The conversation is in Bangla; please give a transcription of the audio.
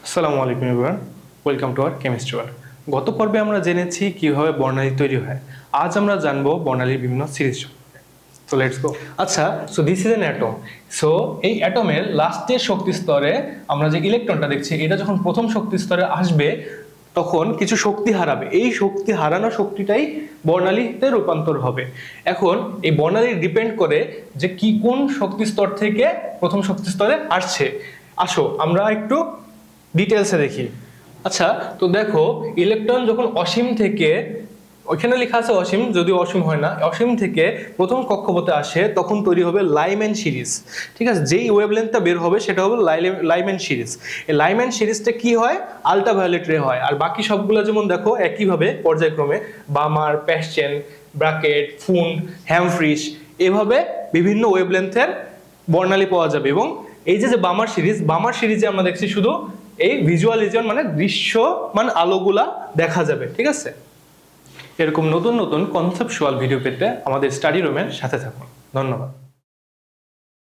আসসালামু আলাইকুম everyone, welcome to our chemistry world. গত পর্বে আমরা জেনেছি কিভাবে বর্ণালী তৈরি হয়। আজ আমরা জানবো বর্ণালীর বিভিন্ন সিরিজ সম্পর্কে। So let's go. আচ্ছা, so this is an atom. So এই অ্যাটমের লাস্টের শক্তি স্তরে আমরা যে ইলেকট্রনটা দেখছি, এটা যখন প্রথম শক্তি স্তরে আসবে তখন কিছু শক্তি হারাবে। এই শক্তি হারানো শক্তিটাই বর্ণালীতে রূপান্তর হবে। এখন এই বর্ণালী ডিপেন্ড করে যে কি কোন শক্তি স্তর থেকে প্রথম শক্তি স্তরে আসছে। আসো আমরা একটু ডিটেলসে দেখি। আচ্ছা, তো দেখো, ইলেকট্রন যখন অসীম থেকে, ওইখানে লেখা আছে অসীম, যদিও অসীম হয় না, অসীম থেকে প্রথম কক্ষপথে আসে তখন তৈরি হবে লাইম্যান সিরিজ। ঠিক আছে, যেই ওয়েভলেন্থটা বের হবে সেটা হবে লাইম্যান সিরিজ। এই লাইম্যান সিরিজটা কি হয়? আলট্রাভায়োলেট রে হয়। আর বাকি সবগুলো যেমন দেখো একইভাবে পর্যায়ক্রমে বামার, প্যাসচেন, ব্রাকেট, ফুন্ড, হ্যামফ্রিস, এভাবে বিভিন্ন ওয়েভলেন্থের বর্ণালী পাওয়া যাবে। এবং এই যে বামার সিরিজে আমরা দেখছি শুধু এই ভিজুয়ালিজন মানে দৃশ্যমান আলোগুলা দেখা যাবে। ঠিক আছে, এরকম নতুন নতুন কনসেপচুয়াল ভিডিও পেতে আমাদের স্টাডি রুমের সাথে থাকুন। ধন্যবাদ।